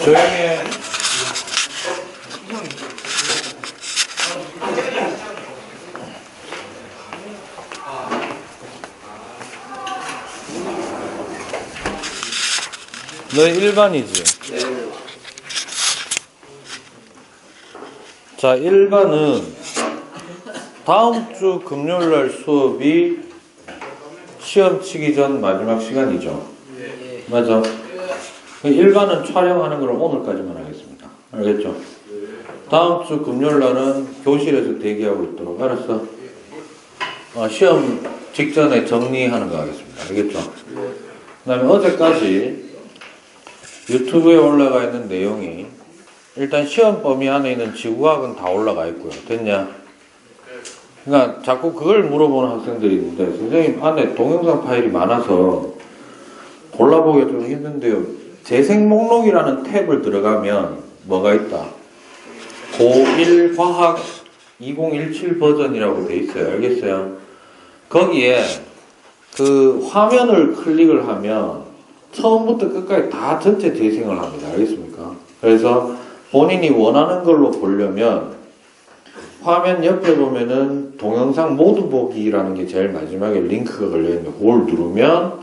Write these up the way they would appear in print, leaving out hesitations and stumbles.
조용히 해. 너 1반이지? 자, 1반은 다음 주 금요일날 수업이 시험 치기 전 마지막 시간이죠. 맞아. 1반은 촬영하는 걸 오늘까지만 하겠습니다. 알겠죠? 다음 주 금요일날은 교실에서 대기하고 있도록. 알았어? 시험 직전에 정리하는 거 하겠습니다. 알겠죠? 그 다음에 어제까지 유튜브에 올라가 있는 내용이 일단 시험 범위 안에 있는 지구과학은 다 올라가 있고요. 됐냐? 그러니까 자꾸 그걸 물어보는 학생들이 있는데, 선생님 안에 동영상 파일이 많아서 골라보기가 좀 힘든데요. 재생 목록이라는 탭을 들어가면 뭐가 있다? 고1 과학 2017 버전이라고 돼 있어요. 알겠어요? 거기에 그 화면을 클릭을 하면 처음부터 끝까지 다 전체 재생을 합니다. 알겠습니까? 그래서 본인이 원하는 걸로 보려면 화면 옆에 보면은 동영상 모두 보기라는 게 제일 마지막에 링크가 걸려있는데 그걸 누르면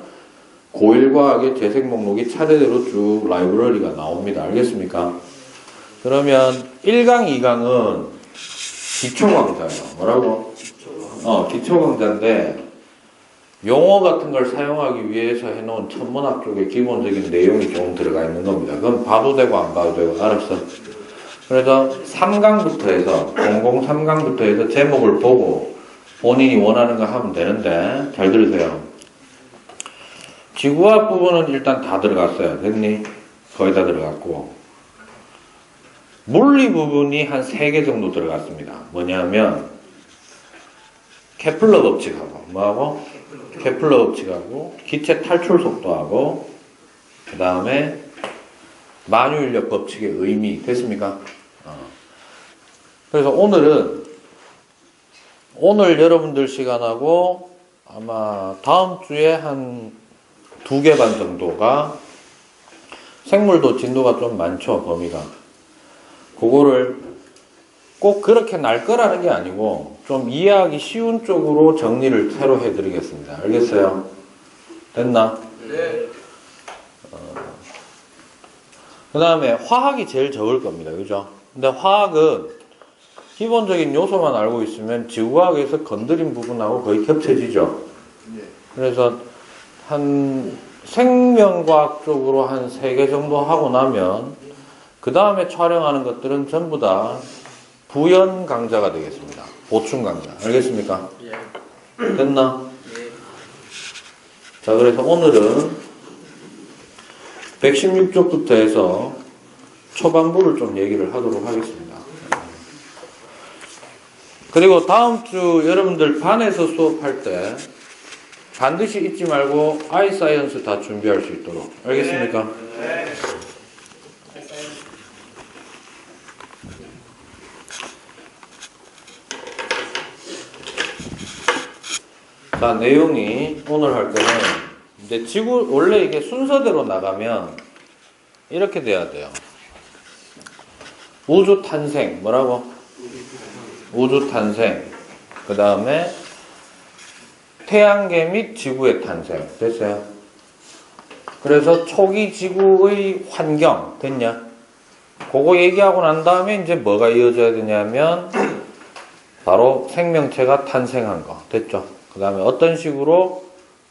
고1 과학의 재생 목록이 차례대로 쭉 라이브러리가 나옵니다. 알겠습니까? 그러면 1강, 2강은 기초 강좌예요. 뭐라고? 기초 강좌인데 용어 같은 걸 사용하기 위해서 해놓은 천문학 쪽에 기본적인 내용이 좀 들어가 있는 겁니다. 그건 봐도 되고 안 봐도 되고. 알았어? 그래서 3강부터 해서 003강부터 해서 제목을 보고 본인이 원하는 거 하면 되는데 잘 들으세요. 지구과학 부분은 일단 다 들어갔어요. 됐니? 거의 다 들어갔고 물리 부분이 한 3개 정도 들어갔습니다. 뭐냐면 케플러 법칙하고 뭐하고? 케플러 법칙하고 기체 탈출 속도하고 그 다음에 만유인력 법칙의 의미. 됐습니까? 그래서 오늘 여러분들 시간하고 아마 다음 주에 한 2개 반 정도가 생물도 진도가 좀 많죠. 범위가. 그거를 꼭 그렇게 날 거라는 게 아니고 좀 이해하기 쉬운 쪽으로 정리를 새로 해드리겠습니다. 알겠어요? 됐나? 네. 그 다음에 화학이 제일 적을 겁니다. 그죠? 근데 화학은 기본적인 요소만 알고 있으면 지구과학에서 건드린 부분하고 거의 겹쳐지죠. 그래서 한 생명과학 쪽으로 한 3개 정도 하고 나면 그 다음에 촬영하는 것들은 전부 다 부연 강좌가 되겠습니다. 보충 강좌. 알겠습니까? 됐나? 자, 그래서 오늘은 116쪽부터 해서 초반부를 좀 얘기를 하도록 하겠습니다. 그리고 다음 주 여러분들 반에서 수업할 때 반드시 잊지 말고 아이사이언스 다 준비할 수 있도록. 알겠습니까? 네. 자, 내용이 오늘 할 때는 이제 원래 이게 순서대로 나가면 이렇게 돼야 돼요. 우주 탄생. 뭐라고? 우주 탄생. 그 다음에 태양계 및 지구의 탄생. 됐어요? 그래서 초기 지구의 환경. 됐냐? 그거 얘기하고 난 다음에 이제 뭐가 이어져야 되냐면 바로 생명체가 탄생한 거. 됐죠? 그 다음에 어떤 식으로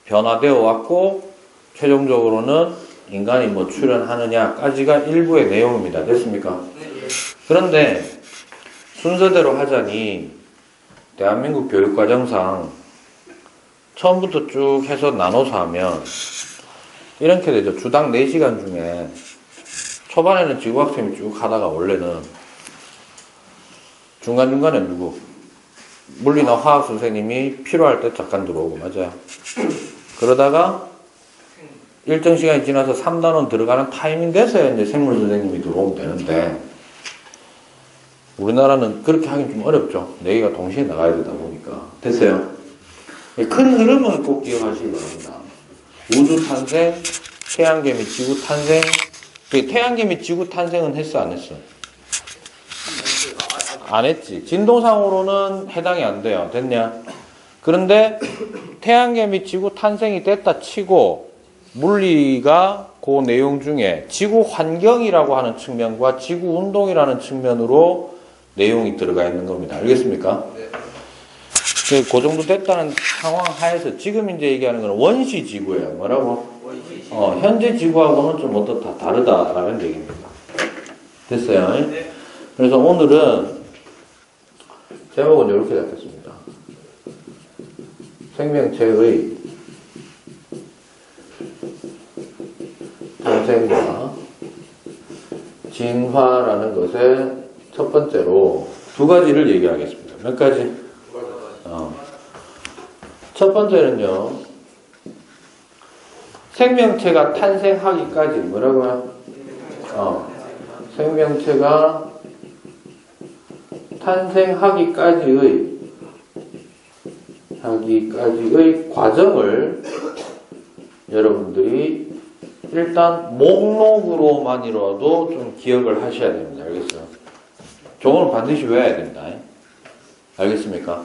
변화되어 왔고 최종적으로는 인간이 뭐 출현하느냐까지가 일부의 내용입니다. 됐습니까? 그런데 순서대로 하자니 대한민국 교육과정상 처음부터 쭉 해서 나눠서 하면 이렇게 되죠. 주당 4시간 중에 초반에는 지구학생이 쭉 하다가 원래는 중간중간에 누구? 물리나 화학 선생님이 필요할 때 잠깐 들어오고. 맞아요. 그러다가 일정 시간이 지나서 3단원 들어가는 타이밍 돼서야 이제 생물 선생님이 들어오면 되는데 우리나라는 그렇게 하긴 좀 어렵죠. 4개가 동시에 나가야 되다 보니까. 됐어요? 큰 흐름은 꼭 기억하시기 바랍니다. 우주 탄생, 태양계 및 지구 탄생, 태양계 및 지구 탄생은 했어, 안 했어? 안 했지. 진도상으로는 해당이 안 돼요. 됐냐? 그런데 태양계 및 지구 탄생이 됐다 치고 물리가 그 내용 중에 지구 환경이라고 하는 측면과 지구 운동이라는 측면으로 내용이 들어가 있는 겁니다. 알겠습니까? 그 정도 됐다는 상황 하에서 지금 이제 얘기하는 건 원시 지구예요. 뭐라고? 현재 지구하고는 좀 어떻다, 다르다라는 얘기입니다. 됐어요? 네. 그래서 오늘은 제목은 이렇게 잡겠습니다. 생명체의 탄생과 진화라는 것의 첫 번째로 두 가지를 얘기하겠습니다. 몇 가지? 첫 번째는요, 생명체가 탄생하기까지, 뭐라고요? 생명체가 탄생하기까지의 과정을 여러분들이 일단 목록으로만이라도 좀 기억을 하셔야 됩니다. 알겠어요? 저거는 반드시 외워야 된다. 알겠습니까?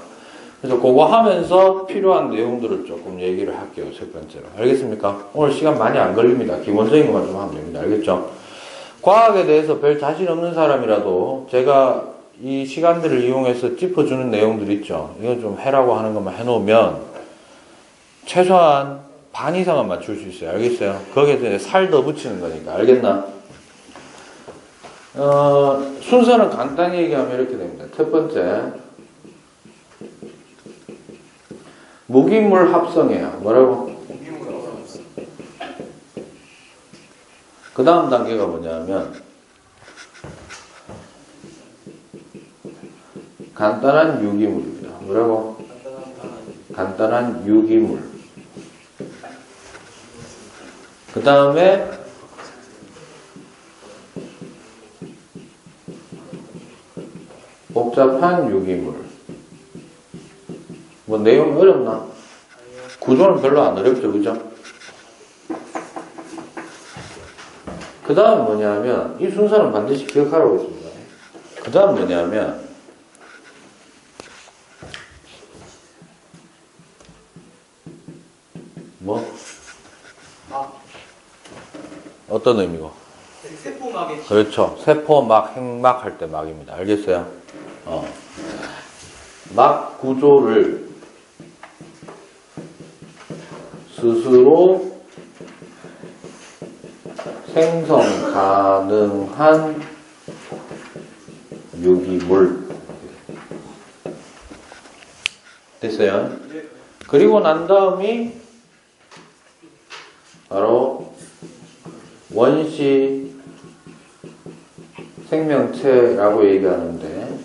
그래서 그거 하면서 필요한 내용들을 조금 얘기를 할게요. 첫 번째로. 알겠습니까? 오늘 시간 많이 안 걸립니다. 기본적인 것만 좀 하면 됩니다. 알겠죠? 과학에 대해서 별 자신 없는 사람이라도 제가 이 시간들을 이용해서 짚어주는 내용들 있죠. 이거 좀 해라고 하는 것만 해놓으면 최소한 반 이상은 맞출 수 있어요. 알겠어요? 거기에서 이제 살 더 붙이는 거니까. 알겠나? 순서는 간단히 얘기하면 이렇게 됩니다. 첫 번째, 무기물 합성이에요. 뭐라고? 그 다음 단계가 뭐냐면 간단한 유기물입니다. 뭐라고? 간단한 유기물. 그 다음에 복잡한 유기물. 뭐 내용 어렵나? 구조는 별로 안 어렵죠, 그죠? 그 다음 뭐냐면 이 순서는 반드시 기억하라고 했습니다. 그 다음 뭐냐면 어떤 의미고? 세포막의 그렇죠. 세포막, 핵막 할 때 막입니다. 알겠어요? 막 구조를 스스로 생성 가능한 유기물. 됐어요? 그리고 난 다음이 바로 원시 생명체라고 얘기하는데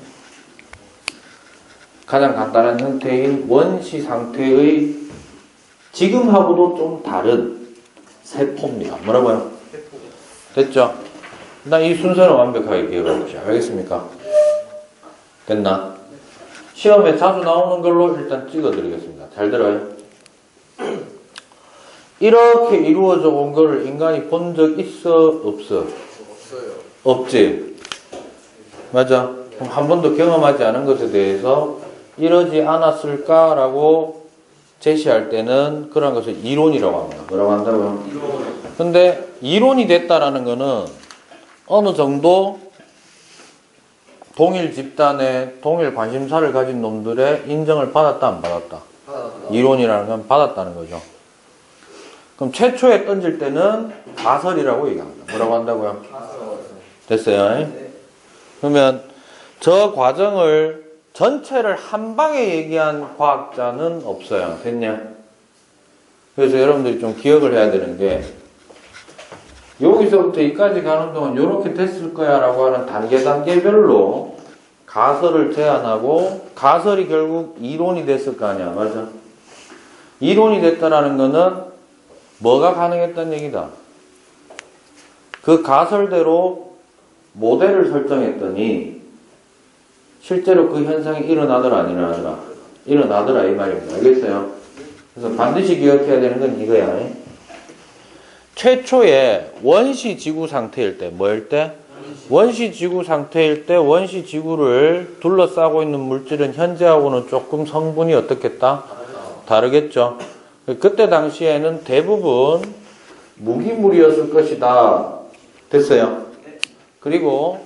가장 간단한 형태인 원시 상태의 지금하고도 좀 다른 세포입니다. 뭐라고요? 됐죠? 나 이 순서는 완벽하게 기억해보시죠. 알겠습니까? 됐나? 시험에 자주 나오는 걸로 일단 찍어드리겠습니다. 잘 들어요? 이렇게 이루어져 온 거를 인간이 본 적 있어? 없어? 없어요. 없지? 맞아? 그럼 한 번도 경험하지 않은 것에 대해서 이러지 않았을까라고 제시할 때는 그런 것을 이론이라고 합니다. 뭐라고 한다고요? 근데 이론이 됐다라는 거는 어느 정도 동일 집단의 동일 관심사를 가진 놈들의 인정을 받았다 안 받았다? 이론이라는 건 받았다는 거죠. 그럼 최초에 던질 때는 가설이라고 얘기합니다. 뭐라고 한다고요? 됐어요? 네. 그러면 저 과정을 전체를 한 방에 얘기한 과학자는 없어요. 됐냐? 그래서 여러분들이 좀 기억을 해야 되는 게 여기서부터 여기까지 가는 동안 이렇게 됐을 거야 라고 하는 단계별로 가설을 제안하고 가설이 결국 이론이 됐을 거 아니야. 맞아? 이론이 됐다라는 거는 뭐가 가능했다는 얘기다. 그 가설대로 모델을 설정했더니 실제로 그 현상이 일어나더라 안 일어나더라? 일어나더라 이 말입니다. 알겠어요? 그래서 반드시 기억해야 되는 건 이거야. 최초의 원시 지구 상태일 때, 뭐일 때? 원시 지구 상태일 때 원시 지구를 둘러싸고 있는 물질은 현재하고는 조금 성분이 어떻겠다? 다르겠죠. 그때 당시에는 대부분 무기물이었을 것이다. 됐어요. 그리고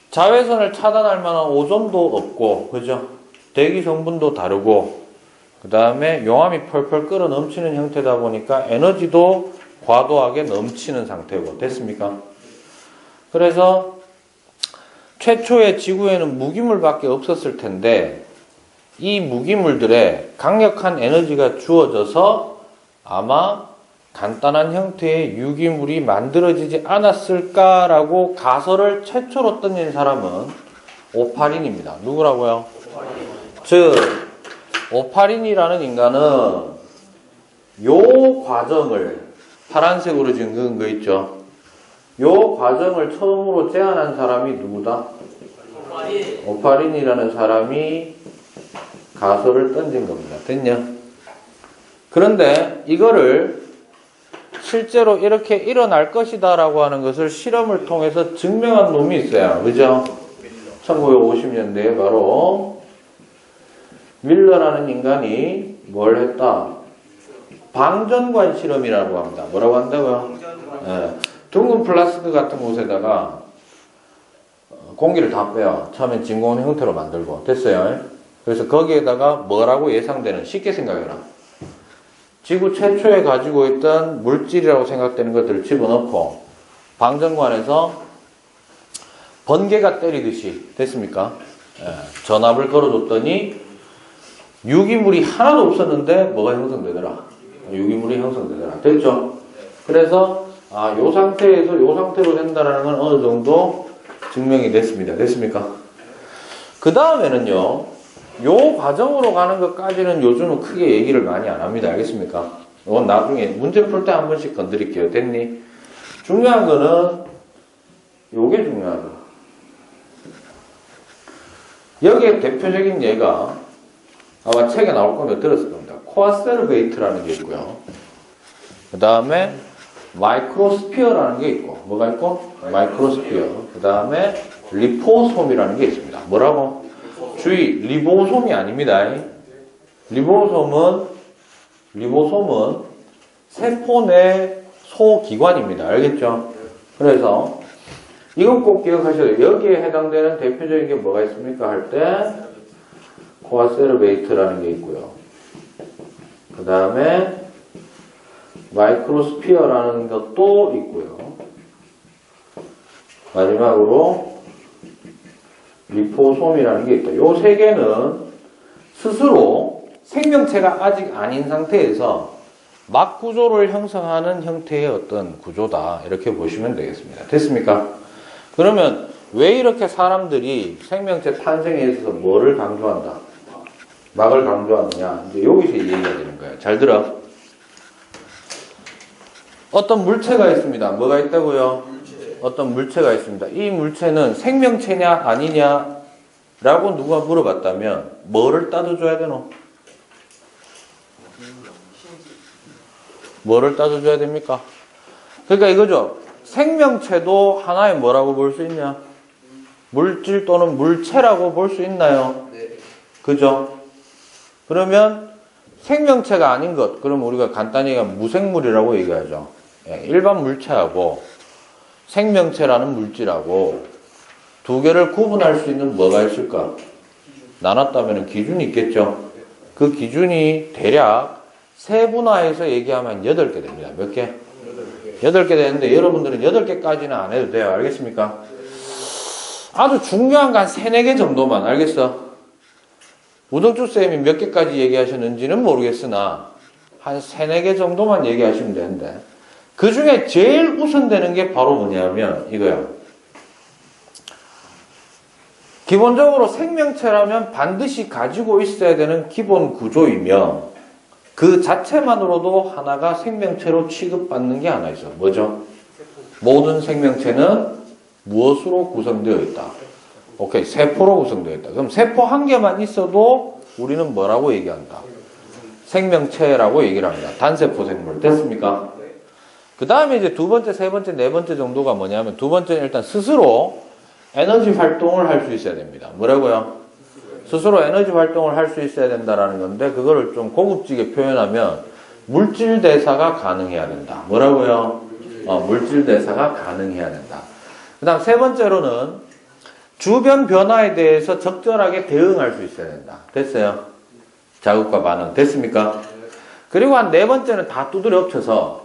자외선을 차단할 만한 오존도 없고, 그죠? 대기 성분도 다르고, 그 다음에 용암이 펄펄 끓어 넘치는 형태다 보니까 에너지도 과도하게 넘치는 상태고, 됐습니까? 그래서 최초의 지구에는 무기물밖에 없었을 텐데, 이 무기물들에 강력한 에너지가 주어져서 아마 간단한 형태의 유기물이 만들어지지 않았을까라고 가설을 최초로 던진 사람은 오파린입니다. 누구라고요? 즉 오파린이라는 인간은 요 과정을 파란색으로 지금 그은 거 있죠? 요 과정을 처음으로 제안한 사람이 누구다? 오파린이라는 사람이 가설을 던진 겁니다. 됐냐? 그런데 이거를 실제로 이렇게 일어날 것이다 라고 하는 것을 실험을 통해서 증명한 놈이 있어요. 그죠? 1950년대에 바로 밀러라는 인간이 뭘 했다? 방전관 실험이라고 합니다. 뭐라고 한다고요? 네. 둥근 플라스크 같은 곳에다가 공기를 다 빼요. 처음엔 진공 형태로 만들고. 됐어요? 그래서 거기에다가 뭐라고 예상되는, 쉽게 생각해라. 지구 최초에 가지고 있던 물질이라고 생각되는 것들을 집어넣고 방전관에서 번개가 때리듯이, 됐습니까? 전압을 걸어줬더니 유기물이 하나도 없었는데 뭐가 형성되더라? 유기물이 형성되더라. 됐죠? 그래서 요 상태에서 요 상태로 된다는 건 어느 정도 증명이 됐습니다. 됐습니까? 그 다음에는요, 요 과정으로 가는 것까지는 요즘은 크게 얘기를 많이 안 합니다. 알겠습니까? 이건 나중에 문제 풀 때 한 번씩 건드릴게요. 됐니? 중요한 거는 요게 중요한 거. 여기에 대표적인 예가 아마 책에 나올 거면 들었을 겁니다. 코아세르베이트라는 게 있고요. 그 다음에 마이크로스피어라는 게 있고, 뭐가 있고? 마이크로스피어. 그 다음에 리포솜이라는 게 있습니다. 뭐라고? 주의, 리보솜이 아닙니다. 리보솜은 세포 내 소기관입니다. 알겠죠? 그래서 이건 꼭 기억하셔야 돼요. 여기에 해당되는 대표적인 게 뭐가 있습니까? 할 때 코아세르베이트라는 게 있고요. 그 다음에 마이크로스피어라는 것도 있고요. 마지막으로 리포솜이라는 게 있다. 이 세 개는 스스로 생명체가 아직 아닌 상태에서 막 구조를 형성하는 형태의 어떤 구조다. 이렇게 보시면 되겠습니다. 됐습니까? 그러면 왜 이렇게 사람들이 생명체 탄생에 있어서 뭐를 강조한다? 막을 강조하느냐? 이제 여기서 얘기가 되는 거예요. 잘 들어. 어떤 물체가 있습니다. 뭐가 있다고요? 어떤 물체가 있습니다. 이 물체는 생명체냐 아니냐 라고 누가 물어봤다면 뭐를 따져줘야 되노? 뭐를 따져줘야 됩니까? 그러니까 이거죠. 생명체도 하나의 뭐라고 볼 수 있냐? 물질 또는 물체라고 볼 수 있나요? 그죠? 그러면 생명체가 아닌 것, 그럼 우리가 간단히 무생물이라고 얘기하죠. 일반 물체하고 생명체라는 물질하고 두 개를 구분할 수 있는 뭐가 있을까? 나눴다면 기준이 있겠죠. 그 기준이 대략 세분화해서 얘기하면 8개 됩니다. 몇 개? 8개 되는데 여러분들은 8개까지는 안 해도 돼요. 알겠습니까? 아주 중요한 거 한 3, 4개 정도만. 알겠어? 우덕주 쌤이 몇 개까지 얘기하셨는지는 모르겠으나 한 3, 4개 정도만 얘기하시면 되는데 그 중에 제일 우선되는 게 바로 뭐냐면 이거야. 기본적으로 생명체라면 반드시 가지고 있어야 되는 기본 구조이며 그 자체만으로도 하나가 생명체로 취급받는 게 하나 있어. 뭐죠? 모든 생명체는 무엇으로 구성되어 있다? 오케이, 세포로 구성되어 있다. 그럼 세포 한 개만 있어도 우리는 뭐라고 얘기한다? 생명체라고 얘기를 합니다. 단세포 생물. 됐습니까? 그 다음에 이제 두 번째, 세 번째, 네 번째 정도가 뭐냐면 두 번째는 일단 스스로 에너지 활동을 할 수 있어야 됩니다. 뭐라고요? 스스로 에너지 활동을 할 수 있어야 된다라는 건데 그거를 좀 고급지게 표현하면 물질 대사가 가능해야 된다. 뭐라고요? 물질 대사가 가능해야 된다. 그 다음 세 번째로는 주변 변화에 대해서 적절하게 대응할 수 있어야 된다. 됐어요? 자극과 반응. 됐습니까? 그리고 한 네 번째는 다 두드려 엎쳐서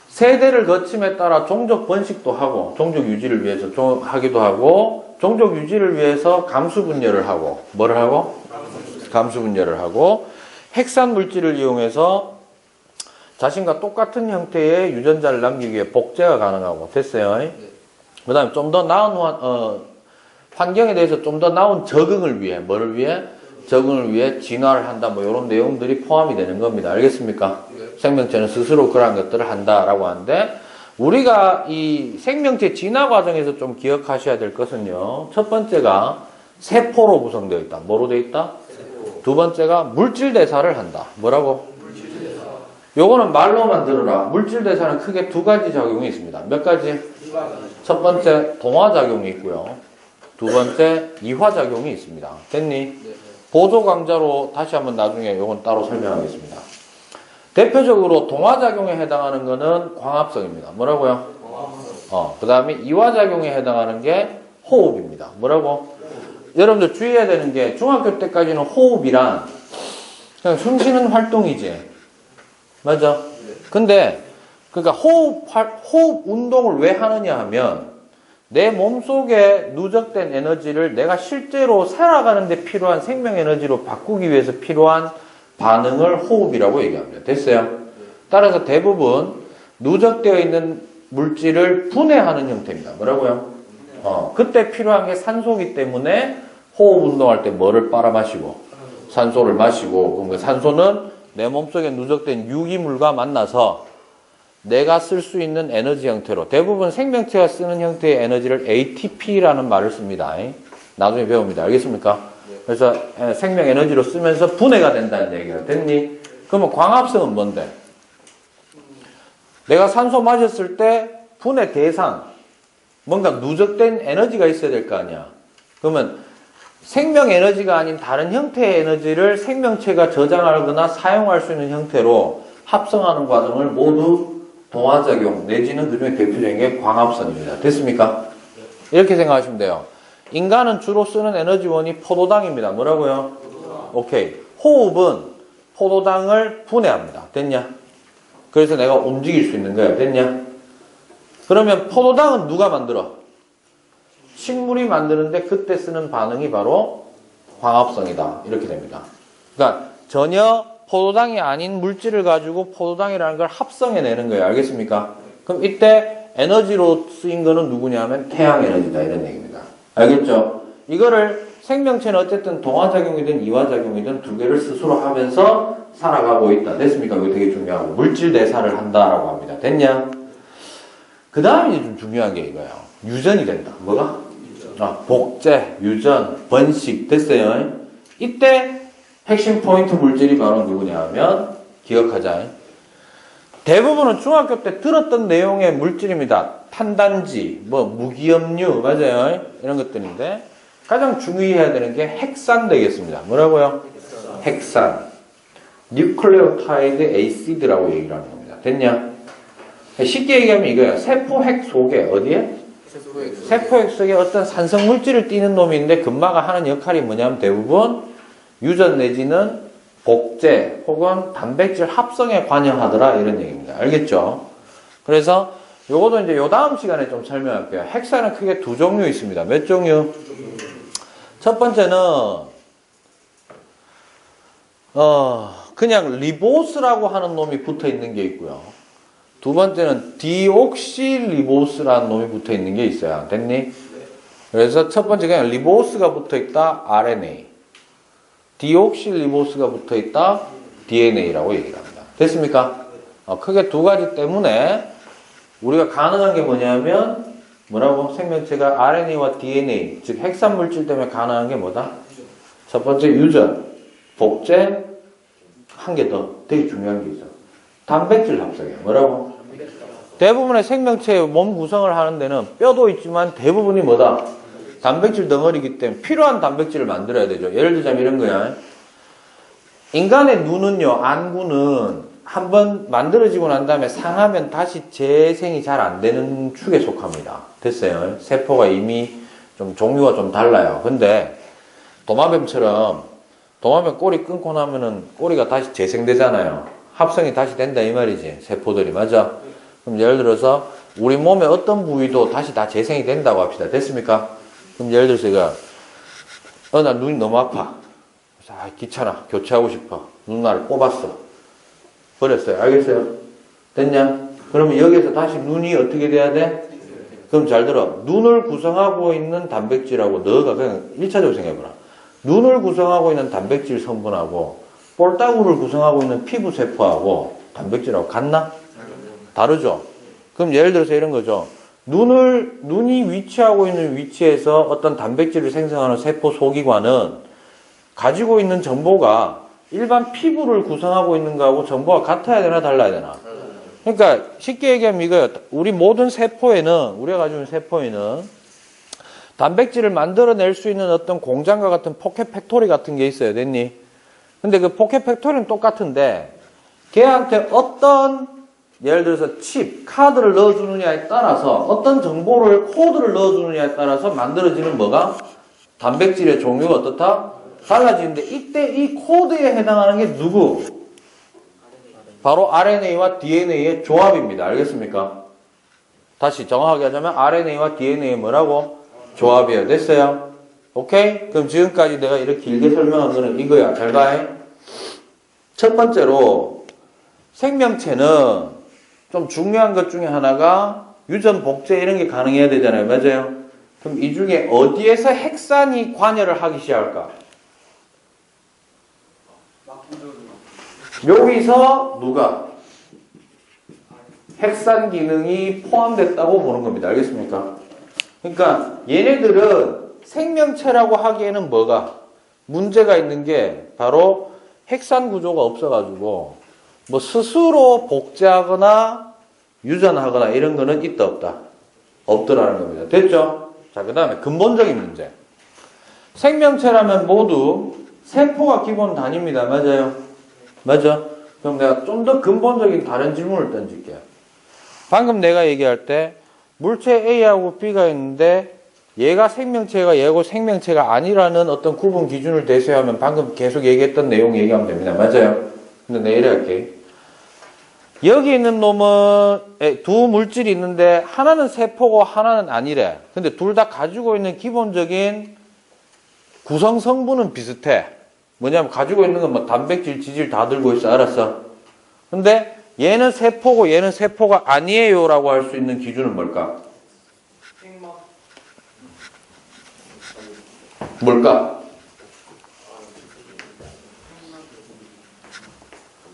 세대를 거침에 따라 종족 번식도 하고 종족 유지를 위해서 하기도 하고 종족 유지를 위해서 감수 분열을 하고 뭐를 하고? 감수 분열을 하고 핵산 물질을 이용해서 자신과 똑같은 형태의 유전자를 남기기 위해 복제가 가능하고 됐어요. 그 다음에 좀 더 나은 환경에 대해서 좀 더 나은 적응을 위해 뭐를 위해? 적응을 위해 진화를 한다 뭐 이런 내용들이 포함이 되는 겁니다. 알겠습니까? 생명체는 스스로 그러한 것들을 한다라고 하는데 우리가 이 생명체 진화 과정에서 좀 기억하셔야 될 것은요. 첫 번째가 세포로 구성되어 있다. 뭐로 되어 있다? 두 번째가 물질 대사를 한다. 뭐라고? 요거는 말로만 들어라. 물질 대사는 크게 두 가지 작용이 있습니다. 몇 가지? 첫 번째 동화작용이 있고요. 두 번째 이화작용이 있습니다. 됐니? 보조 강좌로 다시 한번 나중에 요건 따로 설명하겠습니다. 대표적으로 동화작용에 해당하는 거는 광합성입니다. 뭐라고요? 그 다음에 이화작용에 해당하는 게 호흡입니다. 뭐라고? 여러분들 주의해야 되는 게 중학교 때까지는 호흡이란 그냥 숨 쉬는 활동이지. 맞아? 근데 그러니까 호흡 운동을 왜 하느냐 하면 내 몸속에 누적된 에너지를 내가 실제로 살아가는 데 필요한 생명 에너지로 바꾸기 위해서 필요한 반응을 호흡이라고 얘기합니다. 됐어요? 따라서 대부분 누적되어 있는 물질을 분해하는 형태입니다. 뭐라고요? 그때 필요한 게 산소이기 때문에 호흡 운동할 때 뭐를 빨아 마시고 산소를 마시고 그럼 그 산소는 내 몸속에 누적된 유기물과 만나서 내가 쓸 수 있는 에너지 형태로 대부분 생명체가 쓰는 형태의 에너지를 ATP라는 말을 씁니다. 나중에 배웁니다. 알겠습니까? 그래서 생명 에너지로 쓰면서 분해가 된다는 얘기가 됐니? 그러면 광합성은 뭔데? 내가 산소 마셨을 때 분해 대상 뭔가 누적된 에너지가 있어야 될 거 아니야. 그러면 생명 에너지가 아닌 다른 형태의 에너지를 생명체가 저장하거나 사용할 수 있는 형태로 합성하는 과정을 모두 동화작용 내지는 그중에 대표적인 게 광합성입니다. 됐습니까? 이렇게 생각하시면 돼요. 인간은 주로 쓰는 에너지원이 포도당입니다. 뭐라고요? 오케이. 호흡은 포도당을 분해합니다. 됐냐? 그래서 내가 움직일 수 있는 거야. 됐냐? 그러면 포도당은 누가 만들어? 식물이 만드는데 그때 쓰는 반응이 바로 광합성이다. 이렇게 됩니다. 그러니까 전혀 포도당이 아닌 물질을 가지고 포도당이라는 걸 합성해내는 거예요. 알겠습니까? 그럼 이때 에너지로 쓰인 거는 누구냐면 태양 에너지다. 이런 얘기입니다. 알겠죠? 이거를 생명체는 어쨌든 동화작용이든 이화작용이든 두 개를 스스로 하면서 살아가고 있다. 됐습니까? 이거 되게 중요하고. 물질 대사를 한다라고 합니다. 됐냐? 그 다음에 좀 중요한 게 이거예요. 유전이 된다. 뭐가? 복제, 유전, 번식. 됐어요? 이때 핵심 포인트 물질이 바로 누구냐 하면 기억하자. 대부분은 중학교 때 들었던 내용의 물질입니다. 탄단지, 무기염류, 맞아요? 이런 것들인데 가장 중요해야 되는 게 핵산 되겠습니다. 뭐라고요? 핵산. 뉴클레오타이드 에이시드라고 얘기를 하는 겁니다. 됐냐? 쉽게 얘기하면 이거예요. 세포핵 속에 어디에? 세포핵 속에 어떤 산성 물질을 띠는 놈이 있는데 금마가 하는 역할이 뭐냐면 대부분 유전 내지는 복제 혹은 단백질 합성에 관여하더라 이런 얘기입니다. 알겠죠? 그래서 요것도 이제 요 다음 시간에 좀 설명할게요. 핵산은 크게 두 종류 있습니다. 몇 종류? 첫 번째는 그냥 리보스라고 하는 놈이 붙어 있는 게 있고요. 두 번째는 디옥시리보스라는 놈이 붙어 있는 게 있어요. 됐니? 그래서 첫 번째 그냥 리보스가 붙어 있다 RNA. 디옥실리보스가 붙어 있다 DNA라고 얘기를 합니다. 됐습니까? 크게 두 가지 때문에 우리가 가능한 게 뭐냐면 뭐라고? 생명체가 RNA와 DNA 즉 핵산 물질 때문에 가능한 게 뭐다? 첫 번째 유전, 복제, 한 개 더 되게 중요한 게 있어. 단백질 합성이에요. 뭐라고? 대부분의 생명체의 몸 구성을 하는 데는 뼈도 있지만 대부분이 뭐다? 단백질 덩어리이기 때문에 필요한 단백질을 만들어야 되죠. 예를 들자면 이런 거야. 인간의 눈은요, 안구는 한번 만들어지고 난 다음에 상하면 다시 재생이 잘 안 되는 축에 속합니다. 됐어요? 세포가 이미 좀 종류가 좀 달라요. 근데 도마뱀처럼 도마뱀 꼬리 끊고 나면은 꼬리가 다시 재생되잖아요. 합성이 다시 된다 이 말이지. 세포들이. 맞아? 그럼 예를 들어서 우리 몸의 어떤 부위도 다시 다 재생이 된다고 합시다. 됐습니까? 그럼 예를 들어서 이거 나 눈이 너무 아파. 귀찮아. 교체하고 싶어. 눈알을 꼽았어. 버렸어요. 알겠어요? 됐냐? 그러면 여기서 다시 눈이 어떻게 돼야 돼? 그럼 잘 들어. 눈을 구성하고 있는 단백질하고 너가 그냥 1차적으로 생각해보라. 눈을 구성하고 있는 단백질 성분하고 볼따구를 구성하고 있는 피부세포하고 단백질하고 같나? 다르죠? 그럼 예를 들어서 이런 거죠. 눈이 위치하고 있는 위치에서 어떤 단백질을 생성하는 세포 소기관은 가지고 있는 정보가 일반 피부를 구성하고 있는 거하고 정보가 같아야 되나 달라야 되나? 그러니까 쉽게 얘기하면 이거예요. 우리 모든 세포에는, 우리가 가지고 있는 세포에는 단백질을 만들어낼 수 있는 어떤 공장과 같은 포켓 팩토리 같은 게 있어요. 됐니? 근데 그 포켓 팩토리는 똑같은데 걔한테 어떤 예를 들어서 칩, 카드를 넣어주느냐에 따라서 어떤 정보를 코드를 넣어주느냐에 따라서 만들어지는 뭐가? 단백질의 종류가 어떻다? 달라지는데 이때 이 코드에 해당하는 게 누구? 바로 RNA와 DNA의 조합입니다. 알겠습니까? 다시 정확하게 하자면 RNA와 DNA의 뭐라고? 조합이에요. 됐어요? 오케이? 그럼 지금까지 내가 이렇게 길게 설명한 거는 이거야. 잘 봐. 첫 번째로 생명체는 좀 중요한 것 중에 하나가 유전 복제 이런 게 가능해야 되잖아요. 맞아요? 그럼 이 중에 어디에서 핵산이 관여를 하기 시작할까? 여기서 누가? 핵산 기능이 포함됐다고 보는 겁니다. 알겠습니까? 그러니까 얘네들은 생명체라고 하기에는 뭐가? 문제가 있는 게 바로 핵산 구조가 없어가지고 뭐 스스로 복제하거나 유전하거나 이런 거는 있다 없다? 없더라는 겁니다. 됐죠? 자, 그 다음에 근본적인 문제. 생명체라면 모두 세포가 기본 단위입니다. 맞아요? 맞아? 그럼 내가 좀 더 근본적인 다른 질문을 던질게요. 방금 내가 얘기할 때 물체 A하고 B가 있는데 얘가 생명체가 얘고 생명체가 아니라는 어떤 구분 기준을 대세하면 방금 계속 얘기했던 내용 얘기하면 됩니다. 맞아요? 근데 내가 이래 할게. 여기 있는 놈은 두 물질이 있는데 하나는 세포고 하나는 아니래. 근데 둘 다 가지고 있는 기본적인 구성 성분은 비슷해. 뭐냐면 가지고 있는 건 뭐 단백질, 지질 다 들고 있어. 알았어? 근데 얘는 세포고 얘는 세포가 아니에요 라고 할 수 있는 기준은 뭘까? 뭘까?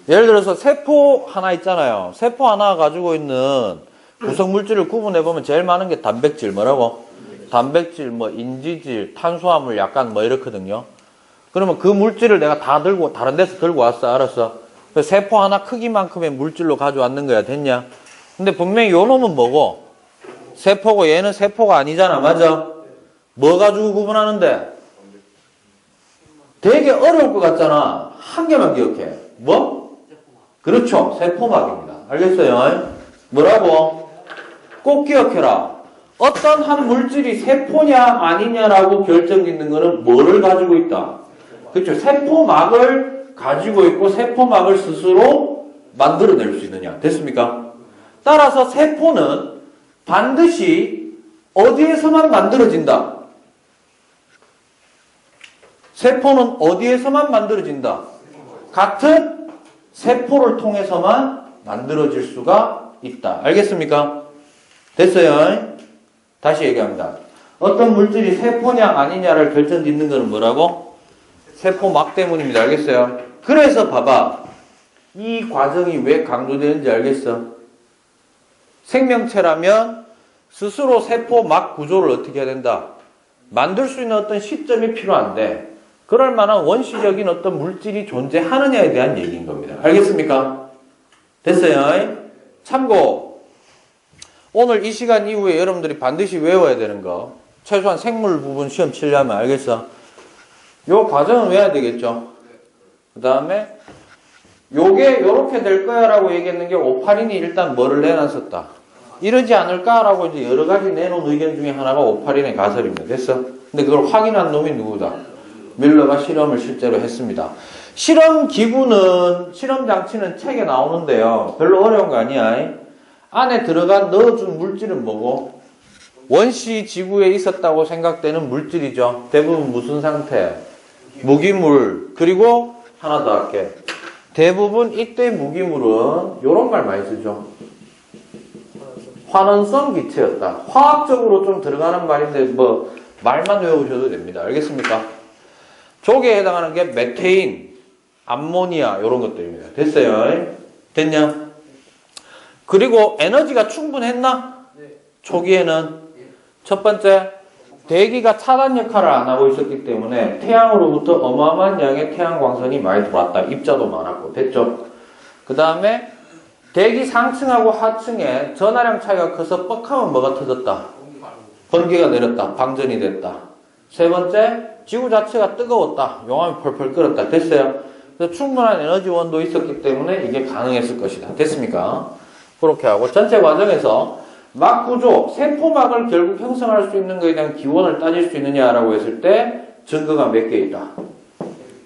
예를 들어서 세포 하나 있잖아요. 세포 하나 가지고 있는 구성 물질을 구분해보면 제일 많은 게 단백질. 뭐라고? 단백질, 뭐 인지질, 탄수화물 약간 뭐 이렇거든요. 그러면 그 물질을 내가 다 들고 다른 데서 들고 왔어. 알았어? 세포 하나 크기만큼의 물질로 가져왔는 거야. 됐냐? 근데 분명히 요 놈은 뭐고? 세포고 얘는 세포가 아니잖아. 맞아? 뭐 가지고 구분하는데? 되게 어려울 것 같잖아. 한 개만 기억해. 뭐? 그렇죠. 세포막입니다. 알겠어요? 뭐라고? 꼭 기억해라. 어떤 한 물질이 세포냐 아니냐라고 결정짓는 거는 뭐를 가지고 있다? 그렇죠. 세포막을 가지고 있고 세포막을 스스로 만들어낼 수 있느냐. 됐습니까? 따라서 세포는 반드시 어디에서만 만들어진다? 세포는 어디에서만 만들어진다? 같은 세포를 통해서만 만들어질 수가 있다. 알겠습니까? 됐어요? 다시 얘기합니다. 어떤 물질이 세포냐 아니냐를 결정짓는 것은 뭐라고? 세포막 때문입니다. 알겠어요? 그래서 봐봐. 이 과정이 왜 강조되는지 알겠어? 생명체라면 스스로 세포막 구조를 어떻게 해야 된다? 만들 수 있는 어떤 시점이 필요한데 그럴 만한 원시적인 어떤 물질이 존재하느냐에 대한 얘기인 겁니다. 알겠습니까? 됐어요? 참고 오늘 이 시간 이후에 여러분들이 반드시 외워야 되는 거, 최소한 생물 부분 시험 치려면 알겠어? 요 과정은 외워야 되겠죠? 그 다음에 요게 요렇게 될 거야 라고 얘기했는 게 오파린이 일단 뭐를 내놨었다. 이러지 않을까 라고 이제 여러 가지 내놓은 의견 중에 하나가 오파린의 가설입니다. 됐어? 근데 그걸 확인한 놈이 누구다? 밀러가 실험을 실제로 했습니다. 실험 기구는, 실험 장치는 책에 나오는데요. 별로 어려운 거 아니야. 안에 들어가 넣어준 물질은 뭐고? 원시 지구에 있었다고 생각되는 물질이죠. 대부분 무슨 상태? 무기물. 그리고 하나 더 할게. 대부분 이때 무기물은 요런 말 많이 쓰죠. 환원성 기체였다. 화학적으로 좀 들어가는 말인데 뭐 말만 외우셔도 됩니다. 알겠습니까? 저기에 해당하는 게 메테인, 암모니아 이런 것들입니다. 됐어요? 됐냐? 그리고 에너지가 충분했나? 초기에는 첫 번째 대기가 차단 역할을 안 하고 있었기 때문에 태양으로부터 어마어마한 양의 태양 광선이 많이 들어왔다. 입자도 많았고. 됐죠? 그 다음에 대기 상층하고 하층에 전하량 차이가 커서 뻑하면 뭐가 터졌다? 번개가 내렸다. 방전이 됐다. 세 번째, 지구 자체가 뜨거웠다. 용암이 펄펄 끓었다. 됐어요? 그래서 충분한 에너지 원도 있었기 때문에 이게 가능했을 것이다. 됐습니까? 그렇게 하고 전체 과정에서 막 구조, 세포막을 결국 형성할 수 있는 것에 대한 기원을 따질 수 있느냐라고 했을 때 증거가 몇 개 있다?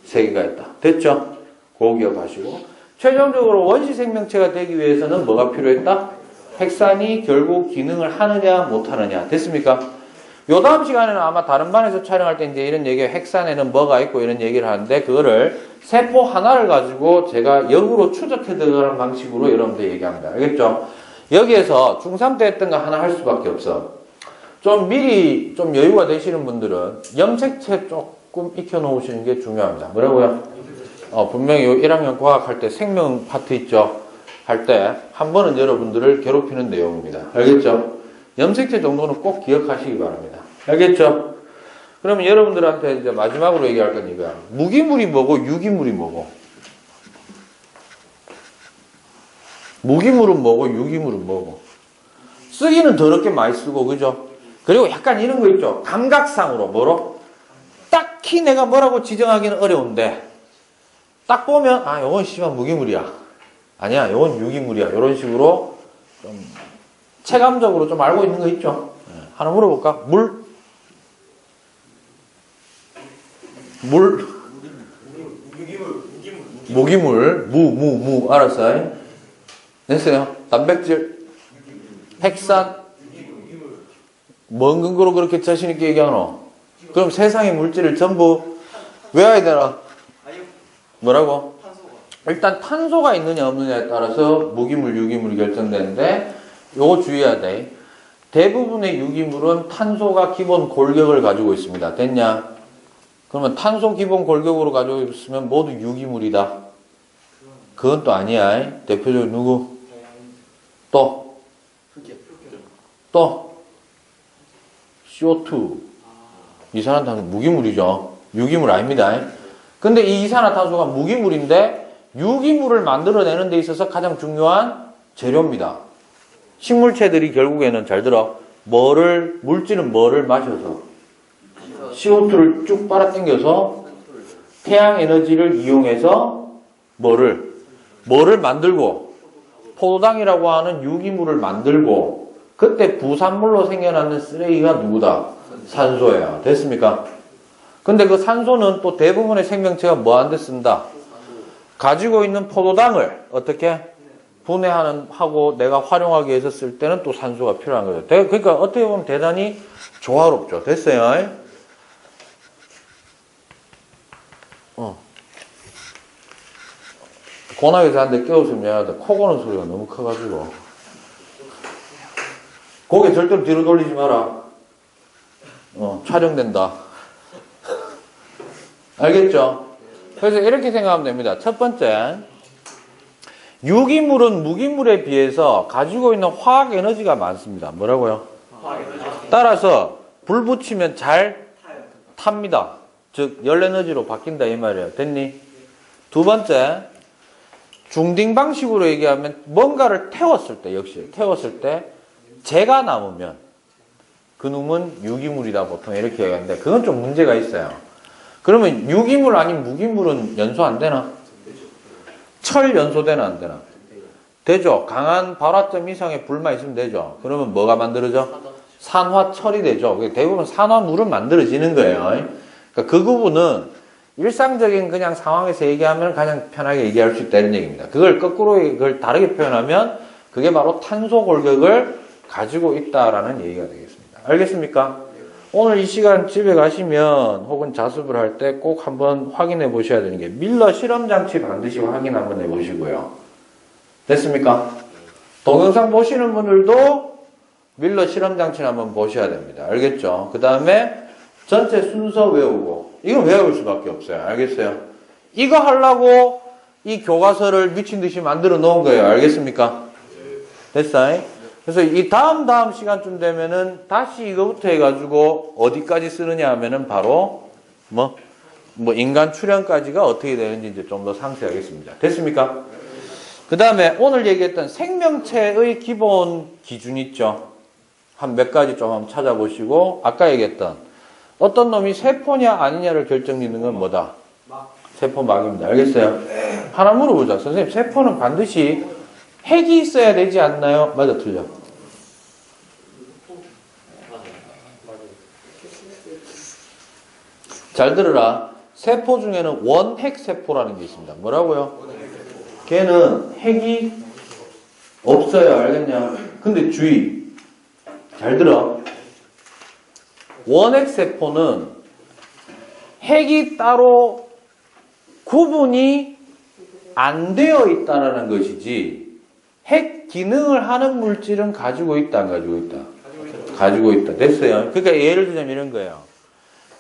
3개가 있다. 됐죠? 그거 기억하시고 최종적으로 원시 생명체가 되기 위해서는 뭐가 필요했다? 핵산이 결국 기능을 하느냐 못하느냐. 됐습니까? 요 다음 시간에는 아마 다른 반에서 촬영할 때 이제 이런 얘기, 핵산에는 뭐가 있고 이런 얘기를 하는데 그거를 세포 하나를 가지고 제가 역으로 추적해 들어가는 방식으로 여러분들 얘기합니다. 알겠죠? 여기에서 중3 때 했던 거 하나 할 수밖에 없어. 좀 미리 좀 여유가 되시는 분들은 염색체 조금 익혀 놓으시는 게 중요합니다. 뭐라고요? 분명히 요 1학년 과학할 때 생명 파트 있죠? 할 때 한 번은 여러분들을 괴롭히는 내용입니다. 알겠죠? 염색체 정도는 꼭 기억하시기 바랍니다. 알겠죠? 그러면 여러분들한테 이제 마지막으로 얘기할 건 이거야. 무기물이 뭐고 유기물이 뭐고? 무기물은 뭐고 유기물은 뭐고? 쓰기는 더럽게 많이 쓰고 그죠? 그리고 약간 이런 거 있죠? 감각상으로 뭐로? 딱히 내가 뭐라고 지정하기는 어려운데 딱 보면 아 요건 씨발 무기물이야. 아니야 요건 유기물이야. 이런 식으로 좀 체감적으로 좀 알고 있는 거 있죠? 하나 물어볼까? 물? 무기물. 무. 알았어요? 됐어요? 단백질, 핵산, 뭔 근거로 그렇게 자신있게 얘기하노? 그럼 세상의 물질을 전부 외워야 되나? 뭐라고? 일단 탄소가 있느냐 없느냐에 따라서 무기물, 유기물이 결정되는데 요거 주의해야 돼. 대부분의 유기물은 탄소가 기본 골격을 가지고 있습니다. 됐냐? 그러면 탄소 기본 골격으로 가지고 있으면 모두 유기물이다. 그건 또 아니야. 대표적으로 누구? 또 CO2 이산화탄소 무기물이죠. 유기물 아닙니다. 근데 이 이산화탄소가 무기물인데 유기물을 만들어내는 데 있어서 가장 중요한 재료입니다. 식물체들이 결국에는 잘 들어 물질은 뭐를 마셔서 CO2를 쭉 빨아당겨서 태양 에너지를 이용해서 뭐를 만들고 포도당이라고 하는 유기물을 만들고 그때 부산물로 생겨나는 쓰레기가 누구다? 산소예요. 됐습니까? 근데 그 산소는 또 대부분의 생명체가 뭐하는 데 쓴다? 가지고 있는 포도당을 어떻게 하고 내가 활용하기 위해서 쓸 때는 또 산소가 필요한 거죠. 그러니까 어떻게 보면 대단히 조화롭죠. 됐어요? 고나에서 한 대 깨웠으면 미안하다. 코 고는 소리가 너무 커가지고. 고개 절대로 뒤로 돌리지 마라. 촬영된다. 알겠죠? 그래서 이렇게 생각하면 됩니다. 첫 번째, 유기물은 무기물에 비해서 가지고 있는 화학 에너지가 많습니다. 뭐라고요? 따라서 불 붙이면 잘 탑니다. 즉 열 에너지로 바뀐다 이 말이에요. 됐니? 두 번째, 중딩 방식으로 얘기하면 뭔가를 태웠을 때 재가 남으면 그 놈은 유기물이다 보통 이렇게 얘기하는데 그건 좀 문제가 있어요. 그러면 유기물 아닌 무기물은 연소 안 되나? 철 연소되나 안 되나? 되죠. 강한 발화점 이상의 불만 있으면 되죠. 그러면 뭐가 만들어져? 산화철이 되죠. 대부분 산화물은 만들어지는 거예요. 그러니까 그 부분은 일상적인 그냥 상황에서 얘기하면 가장 편하게 얘기할 수 있다는 얘기입니다. 그걸 거꾸로 그걸 다르게 표현하면 그게 바로 탄소 골격을 가지고 있다라는 얘기가 되겠습니다. 알겠습니까? 오늘 이 시간 집에 가시면 혹은 자습을 할 때 꼭 한번 확인해 보셔야 되는 게 밀러 실험장치 반드시 확인 한번 해 보시고요. 됐습니까? 동영상 보시는 분들도 밀러 실험장치를 한번 보셔야 됩니다. 알겠죠? 그 다음에 전체 순서 외우고 이건 외울 수밖에 없어요. 알겠어요? 이거 하려고 이 교과서를 미친 듯이 만들어 놓은 거예요. 알겠습니까? 됐어요? 그래서 이 다음 시간쯤 되면은 다시 이거부터 해가지고 어디까지 쓰느냐 하면은 바로 뭐 인간 출현까지가 어떻게 되는지 이제 좀 더 상세하겠습니다. 됐습니까? 그 다음에 오늘 얘기했던 생명체의 기본 기준 있죠? 한 몇 가지 좀 한번 찾아보시고 아까 얘기했던 어떤 놈이 세포냐 아니냐를 결정짓는 건 뭐다? 세포막입니다. 알겠어요? 하나 물어보자. 선생님 세포는 반드시 핵이 있어야 되지 않나요? 맞아, 틀려. 잘 들으라. 세포 중에는 원핵 세포라는 게 있습니다. 뭐라고요? 걔는 핵이 없어요. 알겠냐? 근데 주의. 잘 들어. 원핵 세포는 핵이 따로 구분이 안 되어 있다라는 것이지 핵 기능을 하는 물질은 가지고 있다, 안 가지고 있다? 가지고 있다. 됐어요. 그러니까 예를 들자면 이런 거예요.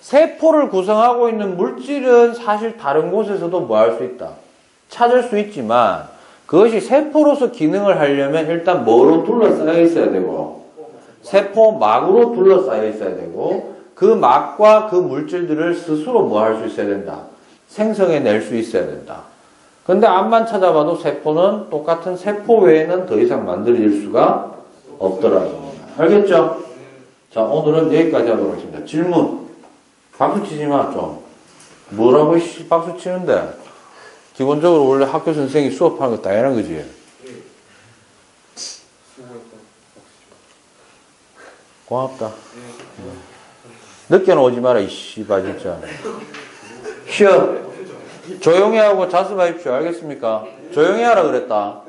세포를 구성하고 있는 물질은 사실 다른 곳에서도 뭐 할 수 있다? 찾을 수 있지만 그것이 세포로서 기능을 하려면 일단 뭐로 둘러싸여 있어야 되고 세포막으로 둘러싸여 있어야 되고 그 막과 그 물질들을 스스로 뭐 할 수 있어야 된다? 생성해낼 수 있어야 된다. 근데 암만 찾아봐도 세포는 똑같은 세포 외에는 더 이상 만들어질 수가 없더라고요. 알겠죠? 자, 오늘은 여기까지 하도록 하겠습니다. 질문. 박수 치지 마, 좀. 뭐라고 박수 치는데? 기본적으로 원래 학교 선생님이 수업하는 거 당연한 거지. 고맙다. 늦게는 오지 마라, 이 씨발, 진짜. 쉬어. 조용히 하고 자습하십시오. 알겠습니까? 조용히 하라 그랬다.